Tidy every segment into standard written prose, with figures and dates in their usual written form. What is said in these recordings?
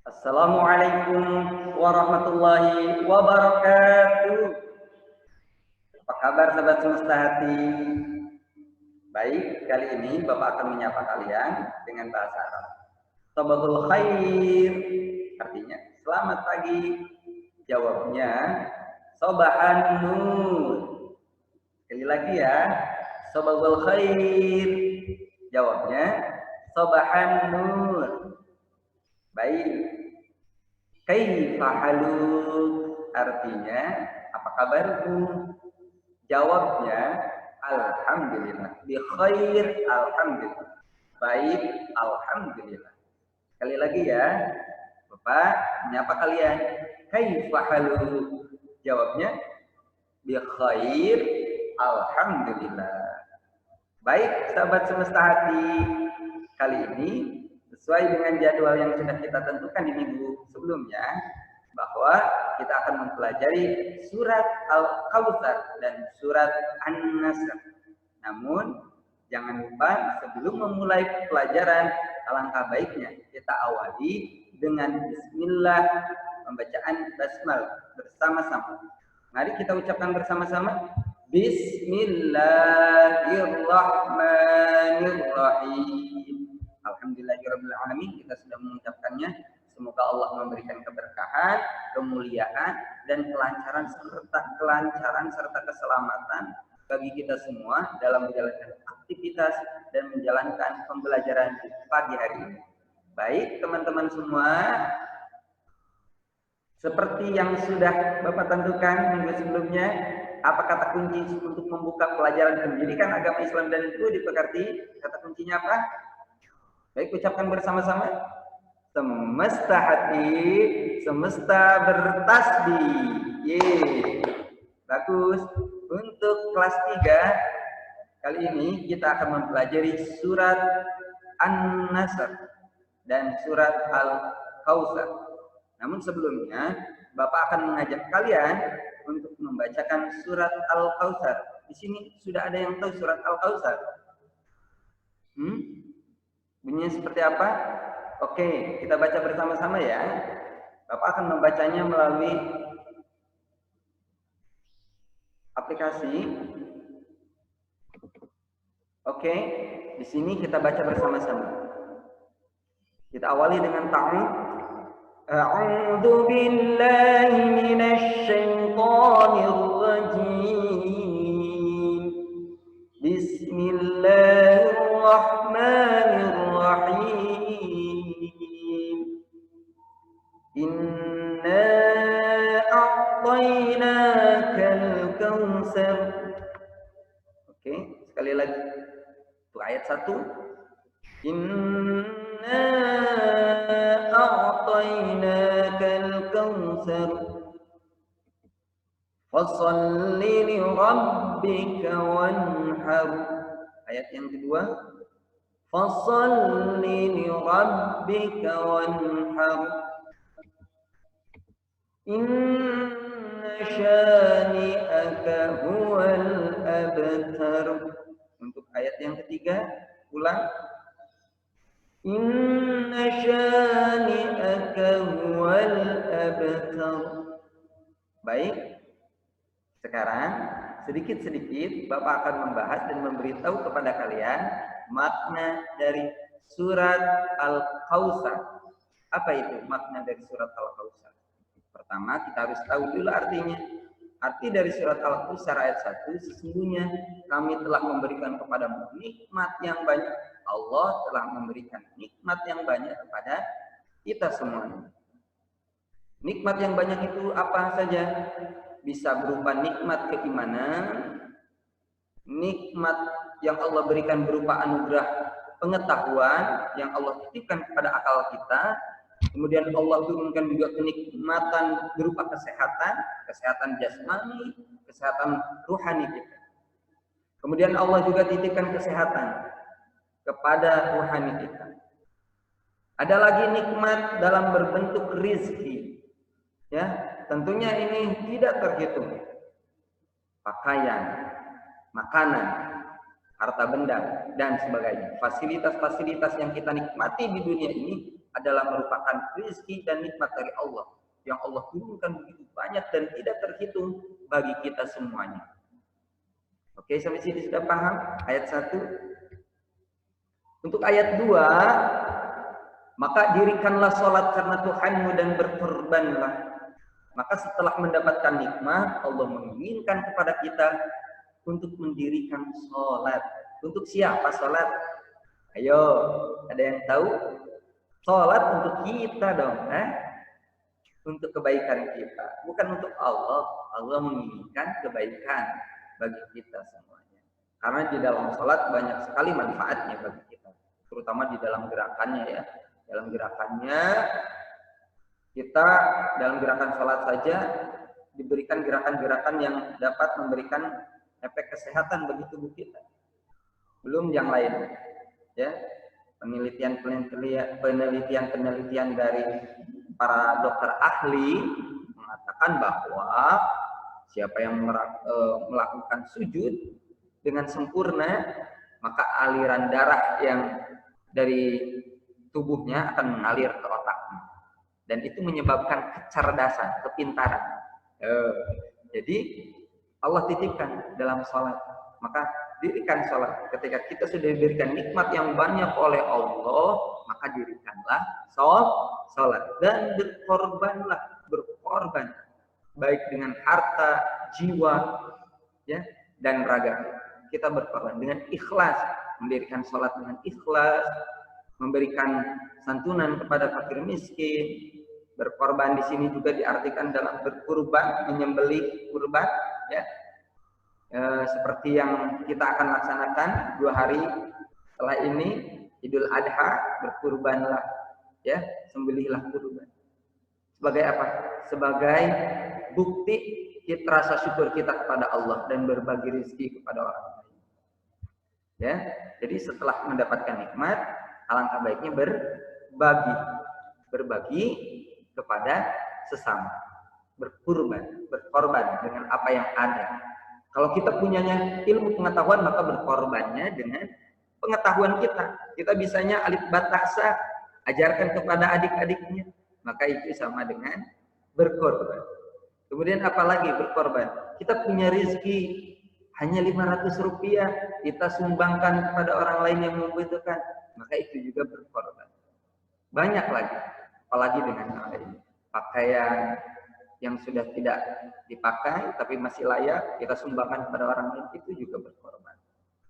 Assalamualaikum warahmatullahi wabarakatuh. Apa kabar sahabat semesta hati? Baik, kali ini Bapak akan menyapa kalian dengan bahasa Arab. Sabahul khair, artinya selamat pagi. Jawabnya sobahan nur. Sekali lagi ya, sabahul khair. Jawabnya sobahan nur. Baik. Kaifa haluk, artinya apa kabarku? Jawabnya alhamdulillah. Bi khair, alhamdulillah. Baik, alhamdulillah. Sekali lagi ya, Bapak menyapa kalian. Kaifa haluk? Jawabnya bi khair, alhamdulillah. Baik, sahabat semesta hati, kali ini sesuai dengan jadwal yang sudah kita tentukan di minggu sebelumnya, bahwa kita akan mempelajari surat Al-Kautsar dan surat An-Nasr. Namun, jangan lupa sebelum memulai pelajaran, alangkah baiknya kita awali dengan bismillah, pembacaan basmalah bersama-sama. Mari kita ucapkan bersama-sama. Bismillahirrahmanirrahim. Alhamdulillahirrahmanirrahim. Kita sudah mengucapkannya. Semoga Allah memberikan keberkahan, kemuliaan, dan kelancaran serta keselamatan bagi kita semua dalam menjalankan aktivitas dan menjalankan pembelajaran di pagi hari ini. Baik, teman-teman semua, seperti yang sudah Bapak tentukan minggu sebelumnya, apa kata kunci untuk membuka pelajaran pendidikan agama Islam dan itu dipengerti? Kata kuncinya apa? Baik, ucapkan bersama-sama. Semesta hati, semesta bertasbih. Yeay. Bagus. Untuk kelas 3, kali ini kita akan mempelajari surat An-Nasr dan surat Al-Kautsar. Namun sebelumnya, Bapak akan mengajak kalian untuk membacakan surat Al-Kautsar. Di sini sudah ada yang tahu surat Al-Kautsar? Bunyinya seperti apa? Oke, kita baca bersama-sama ya. Bapak akan membacanya melalui aplikasi. Oke, di sini kita baca bersama-sama. Kita awali dengan ta'awudz. A'udzu billahi minasy syaithanir rajim. Bismillahirrahmanirrahim. Inna a'tainakal kautsar. Oke, sekali lagi. Itu ayat 1. Inna a'tainakal kautsar. Fashalli li rabbika wanhar. Ayat yang kedua. Fashalli li rabbika wanhar. Inna syani'aka huwal abtar. Untuk ayat yang ketiga, ulang. Inna syani'aka huwal abtar. Baik. Sekarang sedikit-sedikit Bapak akan membahas dan memberitahu kepada kalian makna dari surat Al-Kautsar. Apa itu makna dari surat Al-Kautsar? Pertama, kita harus tahu dulu artinya. Arti dari surat Al-Kautsar ayat 1, sesungguhnya kami telah memberikan kepadamu nikmat yang banyak. Allah telah memberikan nikmat yang banyak kepada kita semuanya. Nikmat yang banyak itu apa saja? Bisa berupa nikmat keimanan, nikmat yang Allah berikan berupa anugerah pengetahuan yang Allah titipkan kepada akal kita. Kemudian Allah turunkan juga kenikmatan berupa kesehatan jasmani, kesehatan ruhani kita. Kemudian Allah juga titipkan kesehatan kepada ruhani kita. Ada lagi nikmat dalam berbentuk rizki. Ya, tentunya ini tidak terhitung. Pakaian, makanan, harta benda, dan sebagainya. Fasilitas-fasilitas yang kita nikmati di dunia ini adalah merupakan rezeki dan nikmat dari Allah yang Allah turunkan begitu banyak dan tidak terhitung bagi kita semuanya. Oke, sampai sini sudah paham ayat 1? Untuk ayat 2, maka dirikanlah sholat karena Tuhanmu dan berkorbanlah. Maka setelah mendapatkan nikmat, Allah menginginkan kepada kita untuk mendirikan sholat. Untuk siapa sholat? Ayo, ada yang tahu? Sholat untuk kita dong, untuk kebaikan kita, bukan untuk Allah. Allah menginginkan kebaikan bagi kita semuanya. Karena di dalam sholat banyak sekali manfaatnya bagi kita, terutama di dalam gerakannya ya. Dalam gerakannya, kita dalam gerakan sholat saja diberikan gerakan-gerakan yang dapat memberikan efek kesehatan bagi tubuh kita. Belum yang lain, ya. Penelitian dari para dokter ahli mengatakan bahwa siapa yang melakukan sujud dengan sempurna, maka aliran darah yang dari tubuhnya akan mengalir ke otaknya, dan itu menyebabkan kecerdasan, kepintaran. Jadi Allah titipkan dalam sholat, maka dirikan sholat. Ketika kita sudah diberikan nikmat yang banyak oleh Allah, maka dirikanlah sholat dan berkorban baik dengan harta, jiwa, ya, dan raga. Kita berkorban dengan ikhlas, mendirikan sholat dengan ikhlas, memberikan santunan kepada fakir miskin. Berkorban di sini juga diartikan dalam berkurban, menyembelih kurban, ya. Seperti yang kita akan laksanakan 2 hari setelah ini, Idul Adha, berkurbanlah, ya, sembelihlah kurban. Sebagai apa? Sebagai bukti kita rasa syukur kita kepada Allah dan berbagi rezeki kepada orang lain. Ya, jadi setelah mendapatkan nikmat, alangkah baiknya berbagi kepada sesama, berkorban dengan apa yang ada. Kalau kita punyanya ilmu pengetahuan, maka berkorbannya dengan pengetahuan kita. Kita bisanya alif ba ta sa, ajarkan kepada adik-adiknya, maka itu sama dengan berkorban. Kemudian apalagi berkorban? Kita punya rezeki hanya 500 rupiah, kita sumbangkan kepada orang lain yang membutuhkan, maka itu juga berkorban. Banyak lagi, apalagi dengan hal ini. Pakaian yang sudah tidak dipakai tapi masih layak, kita sumbangkan kepada orang lain, itu juga berkorban.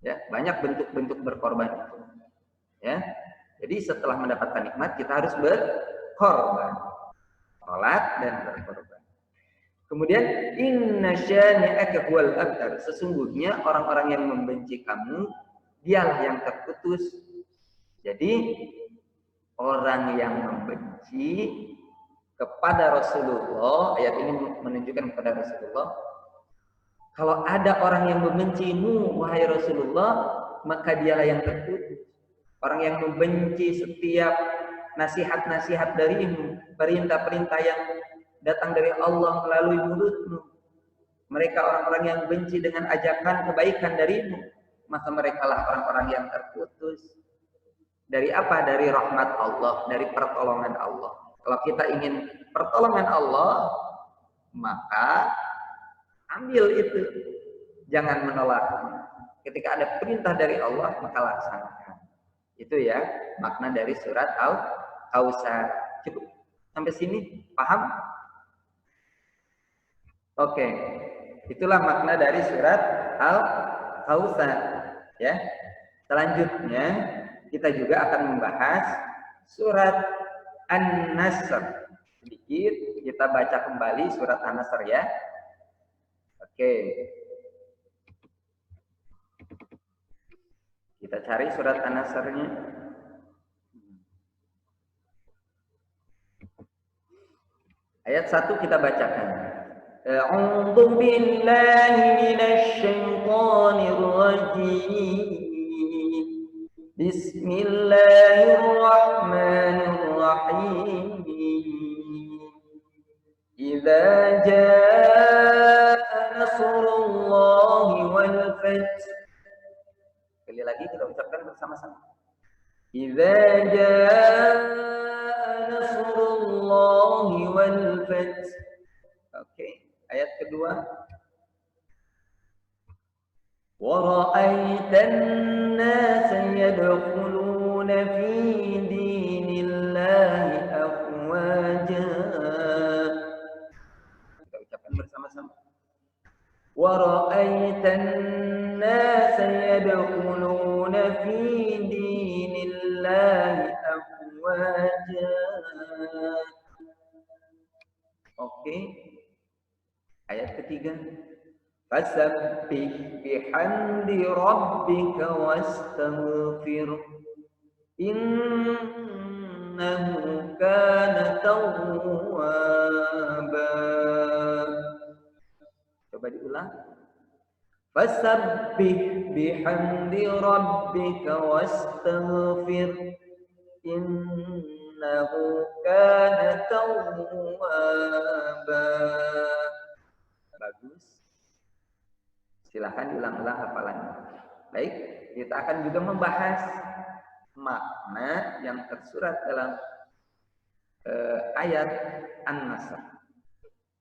Ya, banyak bentuk-bentuk berkorban itu. Ya, jadi setelah mendapatkan nikmat kita harus berkorban, sholat dan berkorban. Kemudian inna syani'aka huwal abtar, sesungguhnya orang-orang yang membenci kamu dialah yang terputus. Jadi orang yang membenci kepada Rasulullah, ayat ini menunjukkan kepada Rasulullah, kalau ada orang yang membencimu wahai Rasulullah, maka dialah yang terputus. Orang yang membenci setiap nasihat-nasihat darimu, perintah-perintah yang datang dari Allah melalui mulutmu, mereka orang-orang yang benci dengan ajakan kebaikan darimu, maka mereka lah orang-orang yang terputus. Dari apa? Dari rahmat Allah, dari pertolongan Allah. Kalau kita ingin pertolongan Allah, maka ambil itu, jangan menolak. Ketika ada perintah dari Allah, maka laksanakan. Itu ya makna dari surat Al-Kautsar. Cukup sampai sini, paham? Oke, itulah makna dari surat Al-Kautsar. Ya, selanjutnya kita juga akan membahas surat An-Nasr. Sedikit kita baca kembali surat An-Nasr ya. Oke. Kita cari surat An-Nasr-nya. Ayat 1 kita bacakan. A'udzu billahi minasy syaithanir rajim. Bismillahirrahmanirrahim. Idza jaa nasrullahi wal fath. Sekali lagi kita ucapkan bersama-sama. Idza jaa Oke, ayat kedua. وَرَأَيْتَ النَّاسَ يَدْخُلُونَ فِي دِينِ اللَّهِ أَفْوَاجًا. Kita ucapkan bersama-sama. وَرَأَيْتَ النَّاسَ يَدْخُلُونَ فِي دِينِ اللَّهِ أَفْوَاجًا. Oke. Ayat ketiga. Fasabbih bihamdi rabbika wastaghfir innahu kana tawwaba. Coba diulang. Fasabbih bihamdi rabbika wastaghfir innahu kana tawwaba. Bagus. Silahkan diulang-ulang hafalannya. Baik, kita akan juga membahas makna yang tersurat dalam ayat An-Nasr.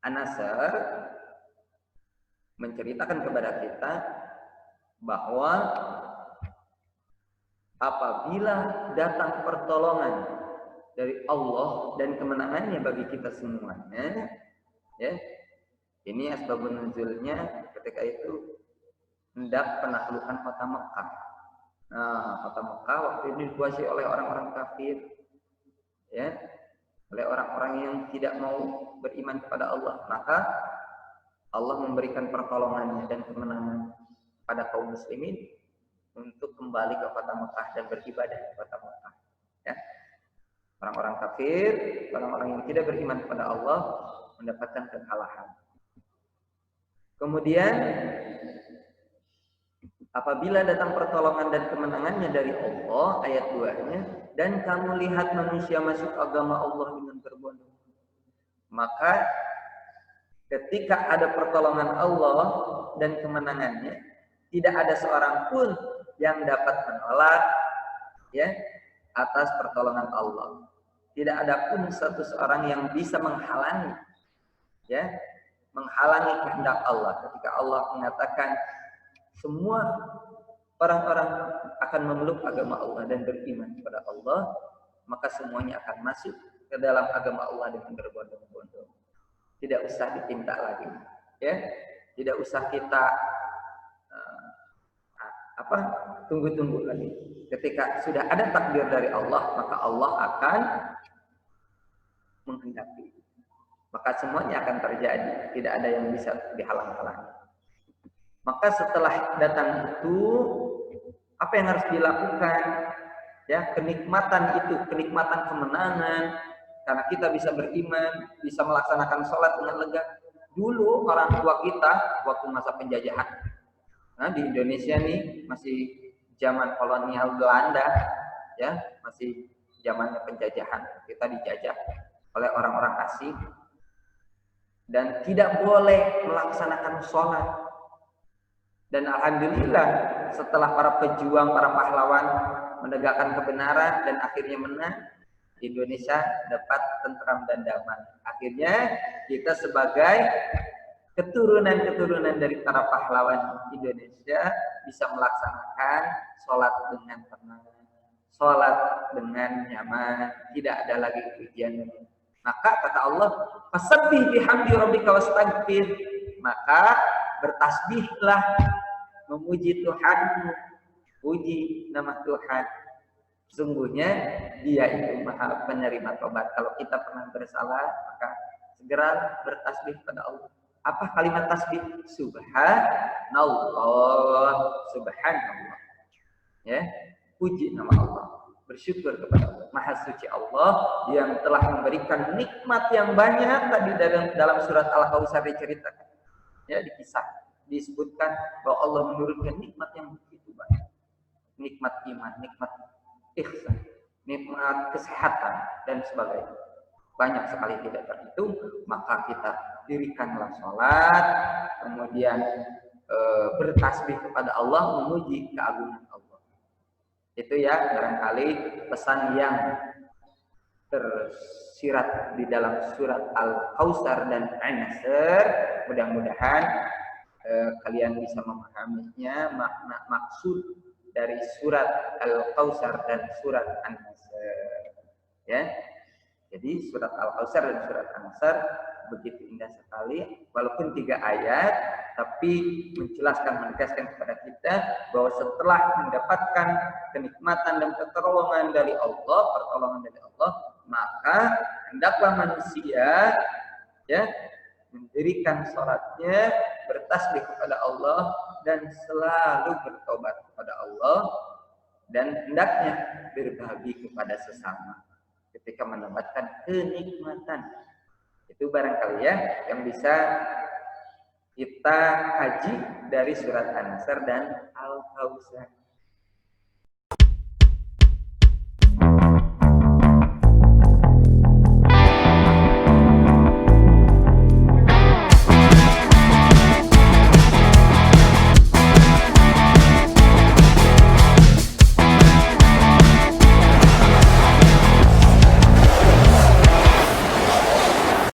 An-Nasr menceritakan kepada kita bahwa apabila datang pertolongan dari Allah dan kemenangannya bagi kita semuanya, ya, ini asbabun nuzulnya ketika itu hendak penaklukan kota Mekah. Nah, kota Mekah waktu ini dikuasai oleh orang-orang kafir, ya, oleh orang-orang yang tidak mau beriman kepada Allah. Maka Allah memberikan pertolongannya dan kemenangan pada kaum muslimin untuk kembali ke kota Mekah dan beribadah di kota Mekah. Ya. Orang-orang kafir, orang-orang yang tidak beriman kepada Allah mendapatkan kekalahan. Kemudian apabila datang pertolongan dan kemenangannya dari Allah, ayat 2-nya, dan kamu lihat manusia masuk agama Allah dengan berbondong-bondong. Maka ketika ada pertolongan Allah dan kemenangannya, tidak ada seorang pun yang dapat menolak, ya, atas pertolongan Allah. Tidak ada pun satu seorang yang bisa menghalangi, ya, menghalangi kehendak Allah. Ketika Allah mengatakan semua orang-orang akan memeluk agama Allah dan beriman kepada Allah, maka semuanya akan masuk ke dalam agama Allah dengan berbondong-bondong. Tidak usah ditinta lagi, ya. Tidak usah kita tunggu-tunggu lagi. Ketika sudah ada takdir dari Allah, maka Allah akan menghendaki. Maka semuanya akan terjadi, tidak ada yang bisa dihalang-halangi. Maka setelah datang itu, apa yang harus dilakukan? Ya, kenikmatan itu, kenikmatan kemenangan, karena kita bisa beriman, bisa melaksanakan sholat dengan lega. Dulu orang tua kita waktu masa penjajahan, nah di Indonesia nih masih zaman kolonial Belanda, ya, masih zamannya penjajahan, kita dijajah oleh orang-orang asing dan tidak boleh melaksanakan sholat. Dan alhamdulillah setelah para pejuang, para pahlawan menegakkan kebenaran dan akhirnya menang, Indonesia dapat tentram dan damai. Akhirnya kita sebagai keturunan-keturunan dari para pahlawan Indonesia bisa melaksanakan sholat dengan tenang, sholat dengan nyaman, tidak ada lagi ujian. Maka kata Allah, fasabbih bihamdi rabbika wastaghfir, maka bertasbihlah, memuji Tuhanmu, puji nama Tuhan. Sungguhnya Dia itu Maha penerima tobat. Kalau kita pernah bersalah, maka segera bertasbih pada Allah. Apa kalimat tasbih? Subhanallah, subhanallah. Ya, puji nama Allah, bersyukur kepada Allah. Maha suci Allah yang telah memberikan nikmat yang banyak. Tadi dalam surat Al-Kautsar diceritakan, ya, disebutkan bahwa Allah menurunkan nikmat yang begitu banyak. Nikmat iman, nikmat ihsan, nikmat kesehatan dan sebagainya. Banyak sekali tidak terhitung. Maka kita dirikanlah sholat, kemudian bertasbih kepada Allah, memuji keagungan Allah. Itu ya barangkali pesan yang tersirat di dalam surat Al-Kautsar dan An-Nasr. Mudah-mudahan kalian bisa memahaminya, makna maksud dari surat Al-Kautsar dan surat An-Nasr. Ya. Jadi surat Al-Kautsar dan surat An-Nasr begitu indah sekali, walaupun 3 ayat, tapi menjelaskan, menegaskan kepada kita bahwa setelah mendapatkan kenikmatan dan pertolongan dari Allah, maka hendaklah manusia ya mendirikan sholatnya, bertasbih kepada Allah, dan selalu bertobat kepada Allah, dan hendaknya berbagi kepada sesama ketika mendapatkan kenikmatan. Itu barangkali ya yang bisa kita kaji dari surat An-Nasr dan Al-Kautsar.